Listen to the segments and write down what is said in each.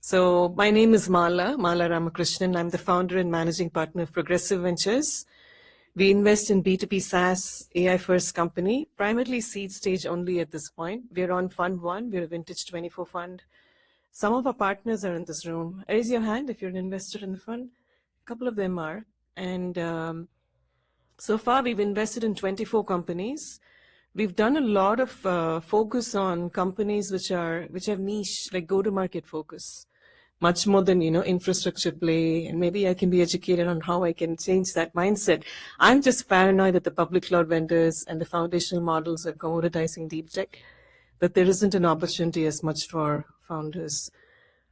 So my name is Mala Ramakrishnan. I'm the founder and managing partner of Progressive Ventures. We invest in B2B SaaS AI first company, primarily seed stage only at this point. We're on Fund 1. We're a Vintage 24 fund. Some of our partners are in this room. Raise your hand if you're an investor in the fund. A couple of them are. And so far, we've invested in 24 companies. We've done a lot of focus on companies which have niche, like go-to-market focus, much more than, infrastructure play. And maybe I can be educated on how I can change that mindset. I'm just paranoid that the public cloud vendors and the foundational models are commoditizing deep tech, that there isn't an opportunity as much for founders.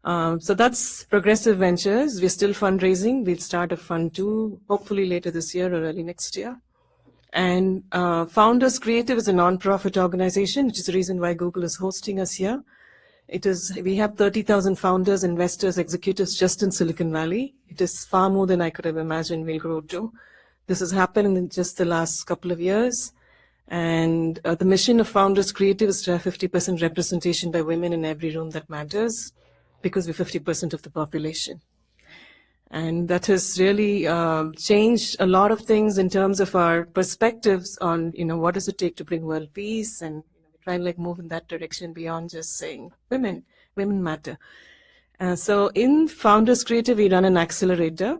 So that's Progressive Ventures. We're still fundraising. We'll start a fund 2, hopefully later this year or early next year. And Founders Creative is a non-profit organization, which is the reason why Google is hosting us here. We have 30,000 founders, investors, executives just in Silicon Valley. It is far more than I could have imagined we'll grow to. This has happened in just the last couple of years. And the mission of Founders Creative is to have 50% representation by women in every room that matters, because we're 50% of the population. And that has really changed a lot of things in terms of our perspectives on, what does it take to bring world peace, and try and move in that direction beyond just saying women matter. So in Founders Creative, we run an accelerator.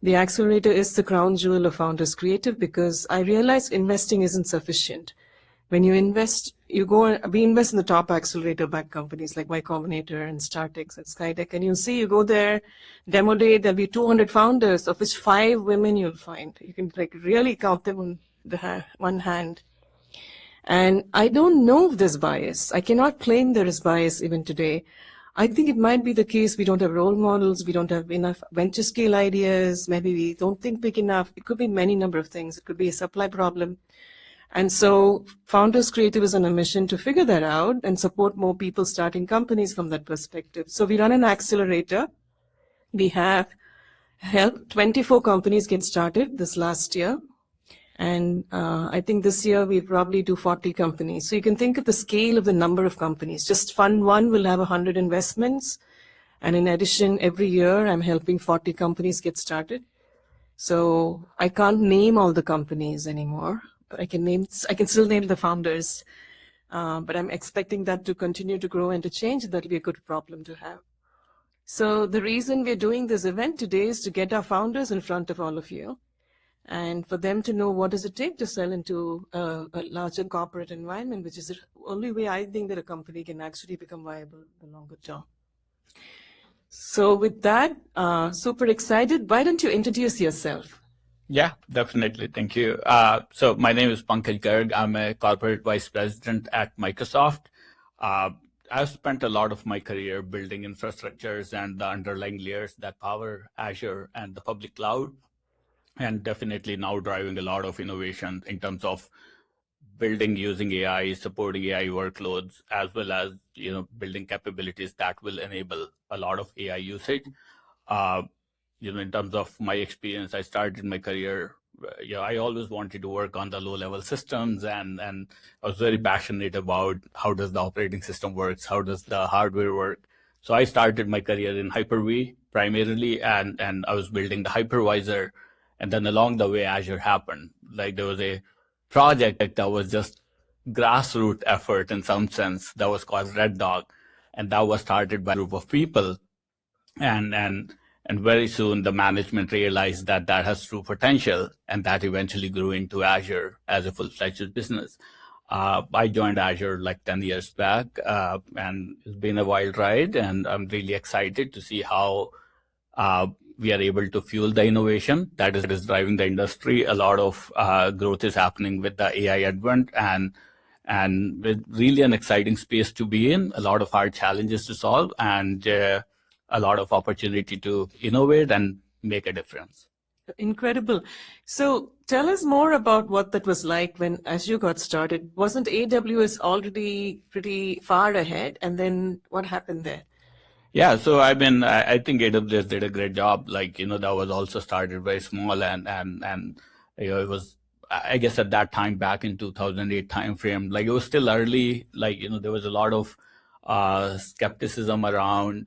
The accelerator is the crown jewel of Founders Creative because I realized investing isn't sufficient. When you invest, we invest in the top accelerator-backed companies like Y Combinator and StartX and Skydeck, and you'll see, you go there, demo day, there'll be 200 founders, of which 5 women you'll find. You can really count them on one hand. And I don't know if there's bias. I cannot claim there is bias even today. I think it might be the case we don't have role models, we don't have enough venture scale ideas, maybe we don't think big enough. It could be many number of things. It could be a supply problem. And so Founders Creative is on a mission to figure that out and support more people starting companies from that perspective. So we run an accelerator. We have helped 24 companies get started this last year. And I think this year we probably do 40 companies. So you can think of the scale of the number of companies. Just Fund 1 will have 100 investments. And in addition, every year I'm helping 40 companies get started. So I can't name all the companies anymore. I can still name the founders, but I'm expecting that to continue to grow and to change. That'll be a good problem to have. So the reason we're doing this event today is to get our founders in front of all of you and for them to know what does it take to sell into a larger corporate environment, which is the only way I think that a company can actually become viable in the longer term. So with that, super excited. Why don't you introduce yourself? Yeah, definitely. Thank you. So my name is Pankaj Garg. I'm a corporate vice president at Microsoft. I've spent a lot of my career building infrastructures and the underlying layers that power Azure and the public cloud, and definitely now driving a lot of innovation in terms of building using AI, supporting AI workloads, as well as building capabilities that will enable a lot of AI usage. In terms of my experience, I started my career, I always wanted to work on the low-level systems, and I was very passionate about how does the operating system works, how does the hardware work. So I started my career in Hyper-V primarily, and I was building the hypervisor. And then along the way, Azure happened. There was a project that was just grassroots effort in some sense that was called Red Dog, and that was started by a group of people. And very soon, the management realized that has true potential, and that eventually grew into Azure as a full-fledged business. I joined Azure 10 years back, and it's been a wild ride, and I'm really excited to see how we are able to fuel the innovation that is driving the industry. A lot of growth is happening with the AI advent, and with really an exciting space to be in, a lot of hard challenges to solve, and a lot of opportunity to innovate and make a difference. Incredible. So tell us more about what that was like when Azure got started. Wasn't AWS already pretty far ahead? And then what happened there? Yeah, so I think AWS did a great job. That was also started very small, and it was, I guess at that time, back in 2008 timeframe, it was still early. There was a lot of skepticism around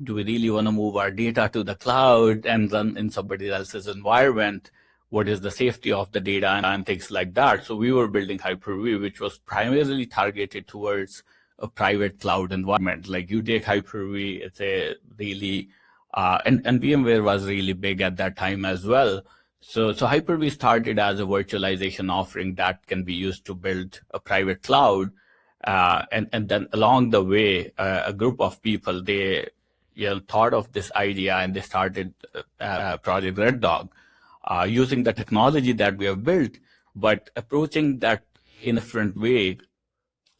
do we really want to move our data to the cloud and run in somebody else's environment? What is the safety of the data and things like that? So we were building Hyper-V, which was primarily targeted towards a private cloud environment. Like you take Hyper-V, it's a really, and VMware was really big at that time as well. So Hyper-V started as a virtualization offering that can be used to build a private cloud. And then along the way, a group of people, they thought of this idea and they started Project Red Dog, using the technology that we have built, but approaching that in a different way.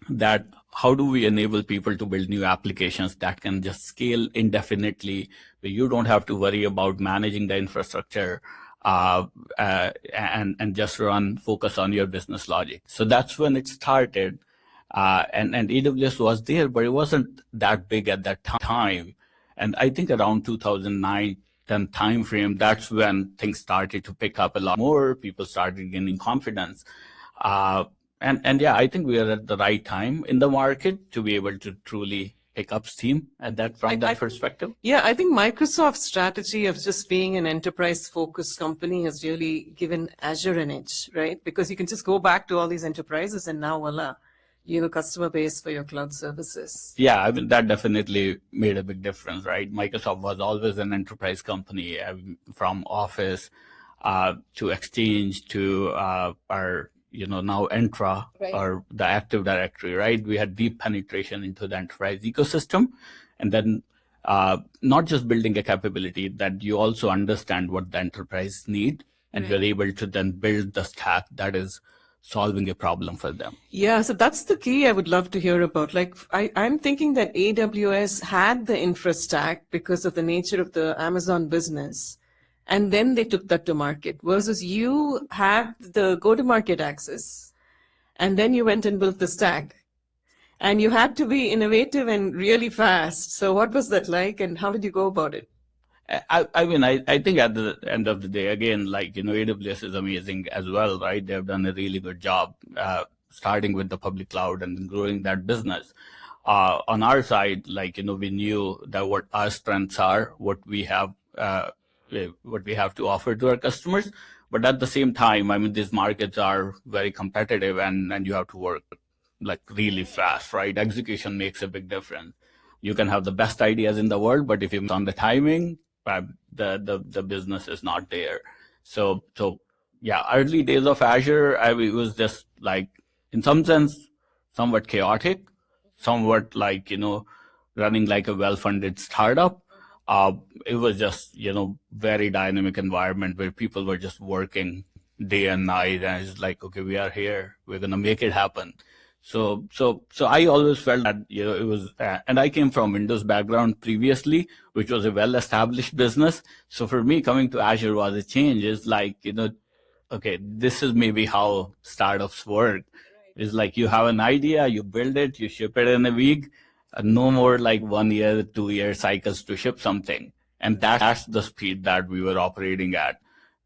That how do we enable people to build new applications that can just scale indefinitely, where you don't have to worry about managing the infrastructure, and just focus on your business logic. So that's when it started. And AWS was there, but it wasn't that big at that time. And I think around 2009, 10 timeframe, that's when things started to pick up a lot more. People started gaining confidence. And yeah, I think we are at the right time in the market to be able to truly pick up steam at that from that perspective. Yeah, I think Microsoft's strategy of just being an enterprise-focused company has really given Azure an edge, right? Because you can just go back to all these enterprises and now, voila, you have a customer base for your cloud services. Yeah, I mean, that definitely made a big difference, right? Microsoft was always an enterprise company, from Office to Exchange to our now Entra, right, or the Active Directory, right? We had deep penetration into the enterprise ecosystem. And then not just building a capability, that you also understand what the enterprise need, and you're able to then build the stack that is solving a problem for them. Yeah, so that's the key I would love to hear about. Like, I'm thinking that AWS had the infra stack because of the nature of the Amazon business. And then they took that to market, versus you had the go-to-market access. And then you went and built the stack. And you had to be innovative and really fast. So what was that like, and how did you go about it? I mean, I think at the end of the day, again, like, AWS is amazing as well, right? They've done a really good job starting with the public cloud and growing that business. On our side, like, we knew that what our strengths are, what we have to offer to our customers. But at the same time, I mean, these markets are very competitive, and you have to work like really fast, right? Execution makes a big difference. You can have the best ideas in the world, but if you miss on the timing, the business is not there. So yeah, early days of Azure, it was just like, in some sense, somewhat chaotic, somewhat like, running like a well-funded startup. It was just, very dynamic environment where people were just working day and night, and it's like, okay, we are here, we're going to make it happen. So I always felt that, it was, and I came from Windows background previously, which was a well-established business. So for me, coming to Azure was a change. It's like, okay, this is maybe how startups work. It's like you have an idea, you build it, you ship it in a week, no more like 1 year, 2 year cycles to ship something. And that's the speed that we were operating at.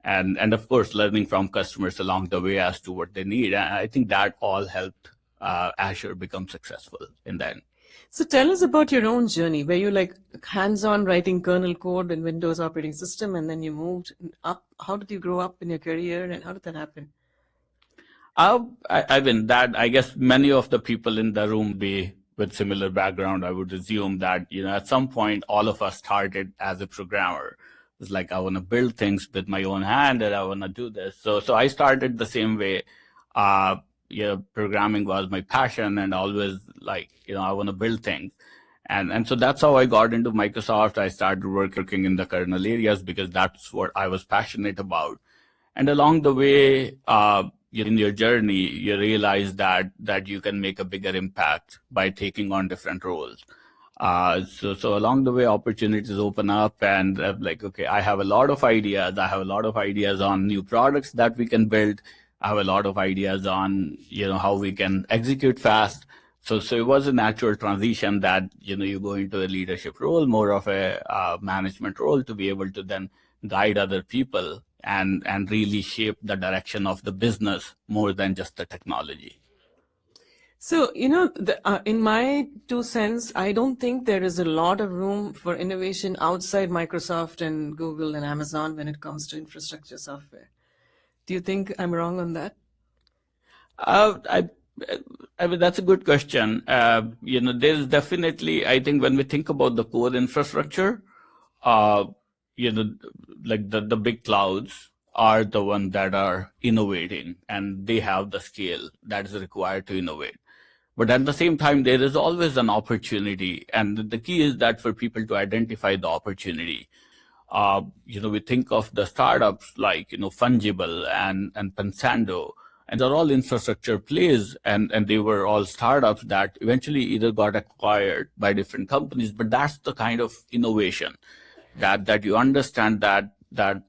And of course, learning from customers along the way as to what they need. And I think that all helped Azure become successful in the end. So tell us about your own journey. Were you like hands-on writing kernel code in Windows operating system, and then you moved up? How did you grow up in your career, and how did that happen? I mean, that, I guess many of the people in the room be with similar background. I would assume that, at some point, all of us started as a programmer. It's like, I want to build things with my own hand, and I want to do this. So I started the same way. Programming was my passion, and always like, I want to build things. And so that's how I got into Microsoft. I started working in the kernel areas because that's what I was passionate about. And along the way, in your journey, you realize that you can make a bigger impact by taking on different roles. So along the way, opportunities open up, and like, okay, I have a lot of ideas. I have a lot of ideas on new products that we can build. I have a lot of ideas on, how we can execute fast. So it was a natural transition that, you go into a leadership role, more of a management role, to be able to then guide other people and really shape the direction of the business more than just the technology. So, in my 2 cents, I don't think there is a lot of room for innovation outside Microsoft and Google and Amazon when it comes to infrastructure software. Do you think I'm wrong on that? Uh, I, I mean, that's a good question. There's definitely, I think when we think about the core infrastructure, uh, you know, like the big clouds are the ones that are innovating and they have the scale that is required to innovate. But at the same time, there is always an opportunity. And the key is that for people to identify the opportunity. We think of the startups like, Fungible and Pensando, and they're all infrastructure plays, and they were all startups that eventually either got acquired by different companies. But that's the kind of innovation that you understand that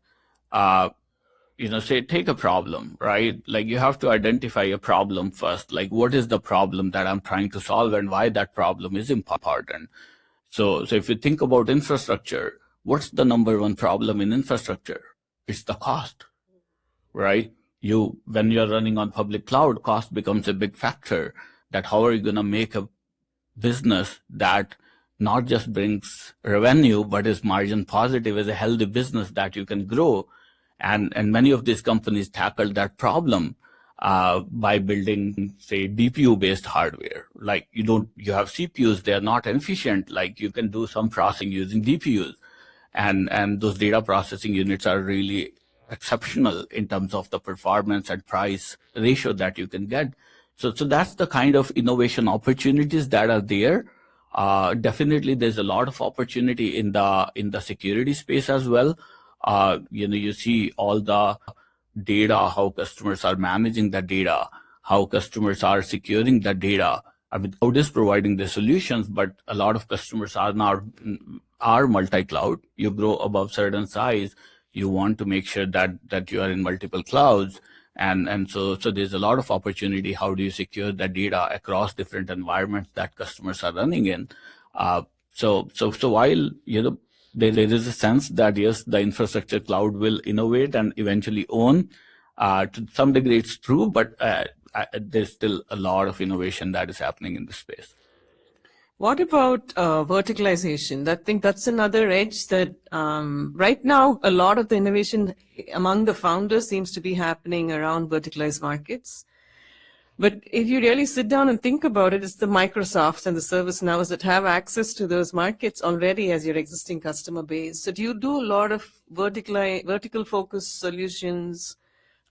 say take a problem, right? Like you have to identify a problem first. Like what is the problem that I'm trying to solve and why that problem is important. So if you think about infrastructure, what's the number one problem in infrastructure? It's the cost, right? When you're running on public cloud, cost becomes a big factor. That how are you going to make a business that not just brings revenue, but is margin positive, is a healthy business that you can grow. And many of these companies tackle that problem by building, say, DPU-based hardware. Like you have CPUs, they are not efficient. Like you can do some processing using DPUs, and those data processing units are really exceptional in terms of the performance and price ratio that you can get. So that's the kind of innovation opportunities that are there. Definitely, there's a lot of opportunity in the security space as well. You see all the data, how customers are managing the data, how customers are securing the data. I mean, cloud is providing the solutions, but a lot of customers are now multi-cloud. You grow above certain size, you want to make sure that you are in multiple clouds, and so there's a lot of opportunity. How do you secure the data across different environments that customers are running in? So while there is a sense that yes, the infrastructure cloud will innovate and eventually own. To some degree, it's true, but there's still a lot of innovation that is happening in this space. What about verticalization? I think that's another edge that right now a lot of the innovation among the founders seems to be happening around verticalized markets. But if you really sit down and think about it, it's the Microsofts and the ServiceNows that have access to those markets already as your existing customer base. So do you do a lot of vertical focused solutions,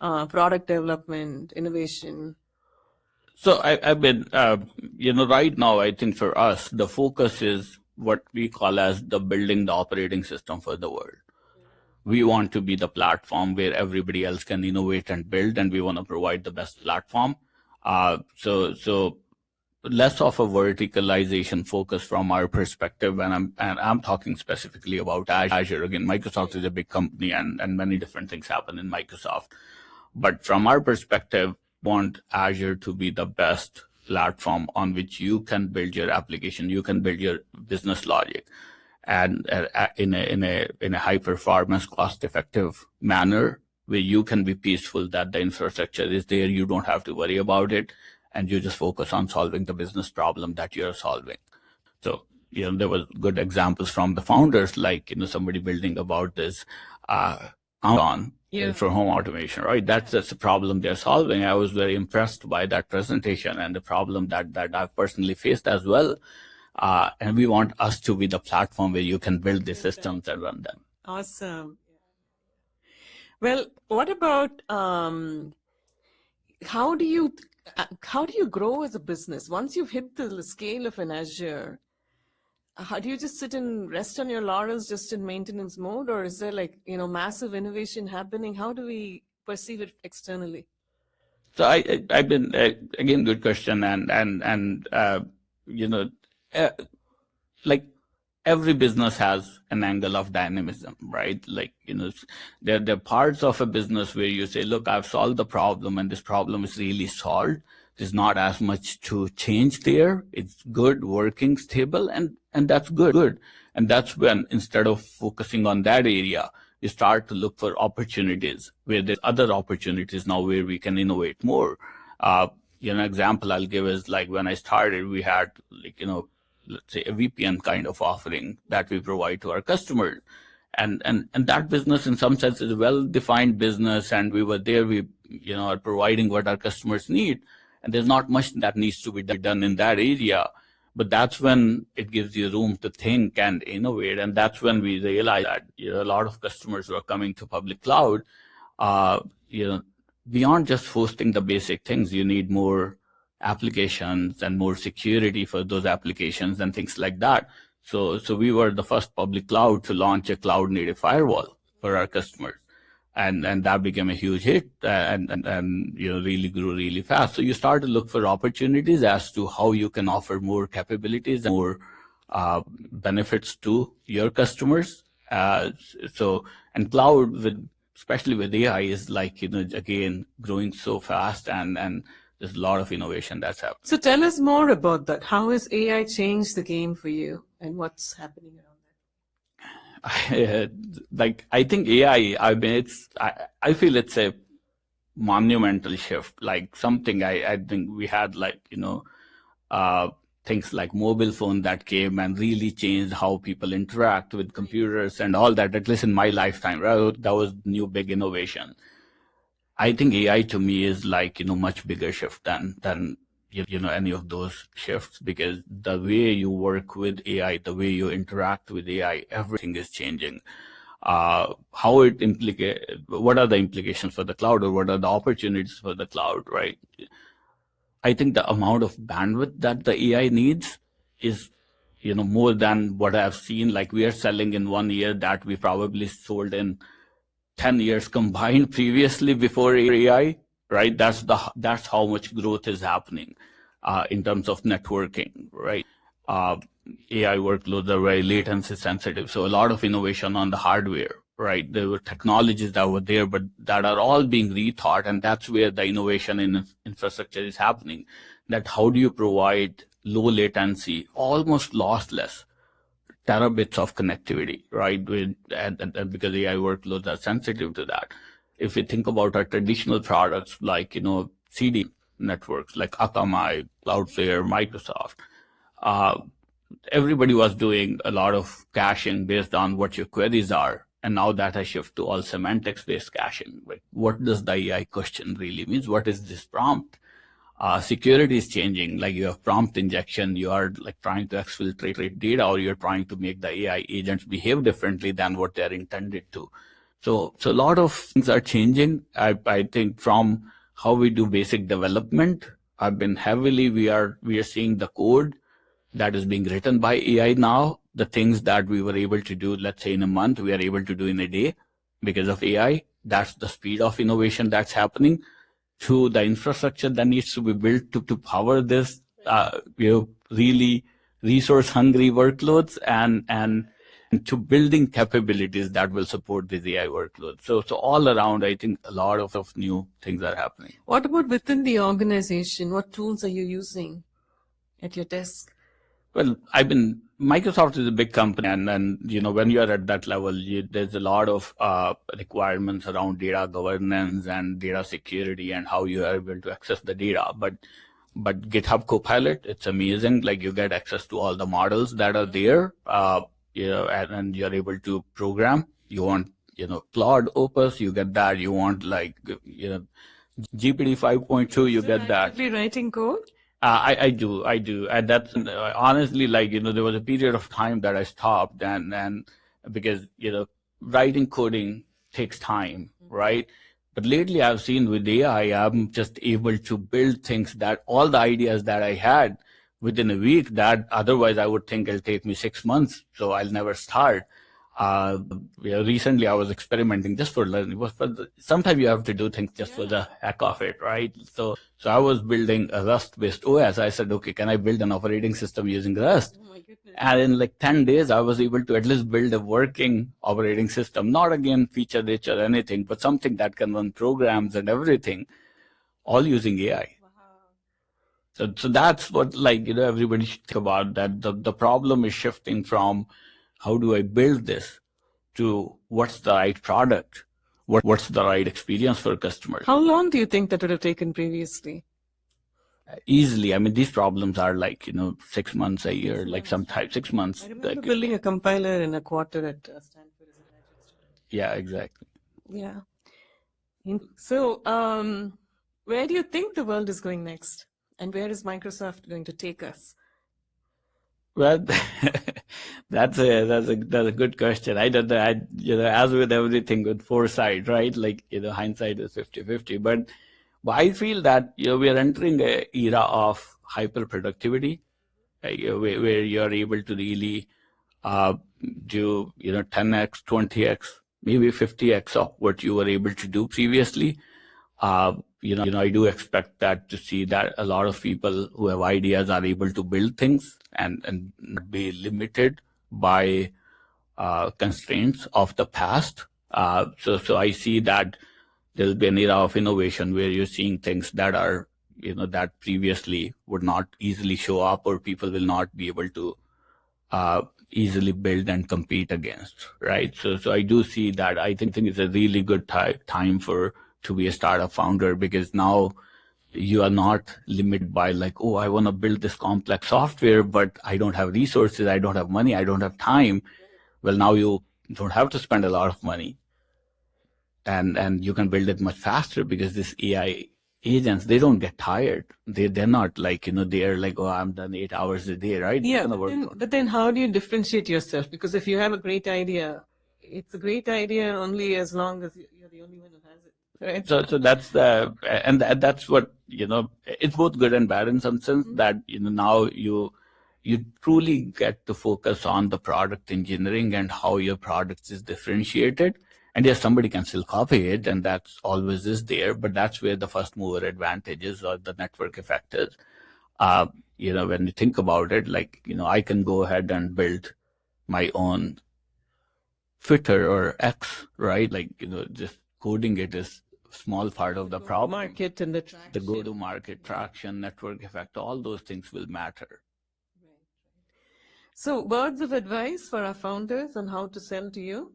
product development, innovation? So I've been, right now, I think for us, the focus is what we call as building the operating system for the world. We want to be the platform where everybody else can innovate and build, and we want to provide the best platform. So less of a verticalization focus from our perspective, and I'm talking specifically about Azure. Again, Microsoft is a big company, and many different things happen in Microsoft. But from our perspective, we want Azure to be the best platform on which you can build your application, you can build your business logic, and in a high performance, cost effective manner, where you can be peaceful that the infrastructure is there, you don't have to worry about it, and you just focus on solving the business problem that you're solving. So, there was good examples from the founders, like, somebody building about this for home automation, right? That's a problem they're solving. I was very impressed by that presentation and the problem that I've personally faced as well. And we want us to be the platform where you can build the systems and run them. Awesome. Well, what about how do you grow as a business once you've hit the scale of an Azure? How do you just sit and rest on your laurels just in maintenance mode, or is there massive innovation happening? How do we perceive it externally? So I've been again, good question, and like every business has an angle of dynamism, right? Like, there are parts of a business where you say, look, I've solved the problem and this problem is really solved. There's not as much to change there. It's good, working, stable, and that's good. And that's when, instead of focusing on that area, you start to look for opportunities where there's other opportunities now where we can innovate more. Example I'll give is like when I started, we had like, let's say a VPN kind of offering that we provide to our customers. And that business in some sense is a well-defined business, and we were there, we, are providing what our customers need. And there's not much that needs to be done in that area. But that's when it gives you room to think and innovate. And that's when we realized that, a lot of customers were coming to public cloud. Beyond just hosting the basic things, you need more applications and more security for those applications and things like that. So we were the first public cloud to launch a cloud native firewall for our customers. And that became a huge hit and really grew really fast. So you start to look for opportunities as to how you can offer more capabilities and more benefits to your customers. And cloud, especially with AI, is like, again, growing so fast, and there's a lot of innovation that's happening. So tell us more about that. How has AI changed the game for you, and what's happening around that? I think AI, I feel it's a monumental shift, like something I think we had things like mobile phone that came and really changed how people interact with computers and all that, at least in my lifetime, right? That was new big innovation. I think AI to me is like, much bigger shift than any of those shifts, because the way you work with AI, the way you interact with AI, everything is changing. What are the implications for the cloud, or what are the opportunities for the cloud, right? I think the amount of bandwidth that the AI needs is, more than what I've seen. Like we are selling in 1 year that we probably sold in 10 years combined previously before AI, right? That's how much growth is happening in terms of networking, right? AI workloads are very latency sensitive, so a lot of innovation on the hardware, right? There were technologies that were there, but that are all being rethought, and that's where the innovation in infrastructure is happening. That how do you provide low latency, almost lossless terabits of connectivity, right? And because AI workloads are sensitive to that. If we think about our traditional products like, CD networks like Akamai, Cloudflare, Microsoft, everybody was doing a lot of caching based on what your queries are. And now that has shifted to all semantics-based caching. Like, what does the AI question really mean? What is this prompt? Security is changing. Like you have prompt injection, you are like trying to exfiltrate data, or you're trying to make the AI agents behave differently than what they're intended to. So a lot of things are changing. I think from how we do basic development, we are seeing the code that is being written by AI now. The things that we were able to do, let's say in a month, we are able to do in a day because of AI. That's the speed of innovation that's happening. To the infrastructure that needs to be built to power this, really resource-hungry workloads, and to building capabilities that will support these AI workloads. So all around, I think a lot of new things are happening. What about within the organization? What tools are you using at your desk? Well, Microsoft is a big company, and when you are at that level, there's a lot of requirements around data governance and data security and how you are able to access the data. But GitHub Copilot, it's amazing. Like you get access to all the models that are there, and you're able to program. You want, Claude Opus, you get that. You want GPT 5.2, you get that. Actively writing code? I do. And that's honestly, there was a period of time that I stopped and because, writing coding takes time, right? But lately I've seen with AI, I'm just able to build things that all the ideas that I had within a week that otherwise I would think it'll take me 6 months. So I'll never start. Recently I was experimenting just for learning. Sometimes you have to do things just for the heck of it, right? So I was building a Rust-based OS. I said, okay, can I build an operating system using Rust? Oh my goodness. And in like 10 days, I was able to at least build a working operating system. Not again feature-rich or anything, but something that can run programs and everything, all using AI. Wow. So that's what everybody should think about, that the problem is shifting from how do I build this to what's the right product, what's the right experience for customers. How long do you think that would have taken previously? Easily. I mean, these problems are like, 6 months, a year, like sometimes 6 months. I remember building a compiler in a quarter at Stanford as a graduate student. Yeah, exactly. Yeah. So, where do you think the world is going next? And where is Microsoft going to take us? Well, that's a good question. I don't know. As with everything with foresight, right? Like, hindsight is 50-50. But I feel that, we are entering an era of hyper productivity, where you're able to really do, 10x, 20x, maybe 50x of what you were able to do previously. I do expect that to see that a lot of people who have ideas are able to build things and not be limited by constraints of the past. So I see that there'll be an era of innovation where you're seeing things that are, that previously would not easily show up, or people will not be able to easily build and compete against, right? So I do see that. I think it's a really good time to be a startup founder, because now you are not limited by like, oh, I want to build this complex software, but I don't have resources, I don't have money, I don't have time. Well, now you don't have to spend a lot of money, and you can build it much faster, because this AI agents, they don't get tired. They're not like, they're like, oh, I'm done 8 hours a day, right? Yeah, but then how do you differentiate yourself? Because if you have a great idea, it's a great idea only as long as you're the only one who has it. Right. So that's that's what, it's both good and bad in some sense, that, now you truly get to focus on the product engineering and how your product is differentiated. And yes, somebody can still copy it, and that's always is there, but that's where the first mover advantage is, or the network effect is. When you think about it, like, I can go ahead and build my own Twitter or X, right? Like, just coding it is small part of the problem. Market and the traction. The go-to-market traction, network effect, all those things will matter. Right. So, words of advice for our founders on how to sell to you?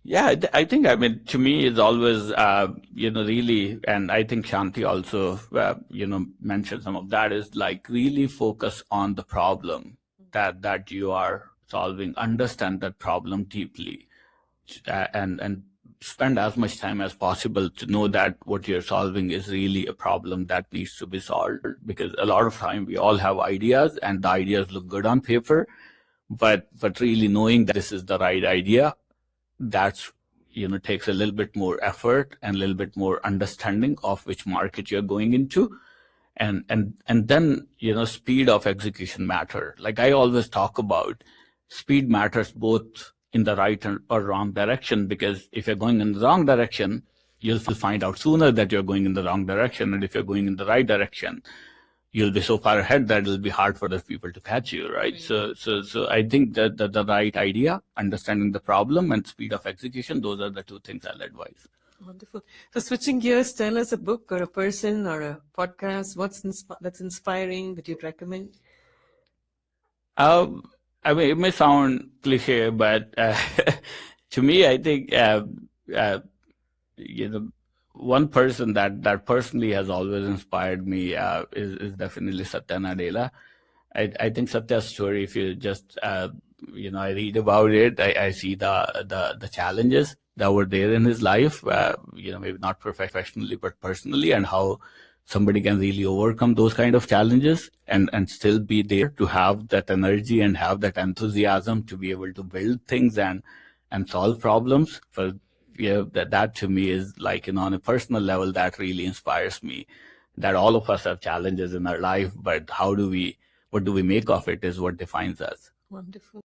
Yeah, I think, to me, it's always, really, and I think Shanti also, mentioned some of that, is like really focus on the problem that you are solving, understand that problem deeply, and spend as much time as possible to know that what you're solving is really a problem that needs to be solved. Because a lot of time we all have ideas, and the ideas look good on paper, but really knowing that this is the right idea, that's, takes a little bit more effort and a little bit more understanding of which market you're going into. And then, speed of execution matter. Like I always talk about, speed matters both in the right or wrong direction, because if you're going in the wrong direction, you'll find out sooner that you're going in the wrong direction. And if you're going in the right direction, you'll be so far ahead that it'll be hard for the people to catch you, right? So I think that the right idea, understanding the problem, and speed of execution, those are the two things I'll advise. Wonderful. So switching gears, tell us a book or a person or a podcast, that's inspiring that you'd recommend? It may sound cliche, but to me, I think, one person that personally has always inspired me is definitely Satya Nadella. I think Satya's story, if you just, I read about it, I see the challenges that were there in his life, maybe not professionally, but personally, and how somebody can really overcome those kind of challenges and still be there to have that energy and have that enthusiasm to be able to build things and solve problems. For that to me is like, on a personal level, that really inspires me, that all of us have challenges in our life, but what do we make of it is what defines us. Wonderful.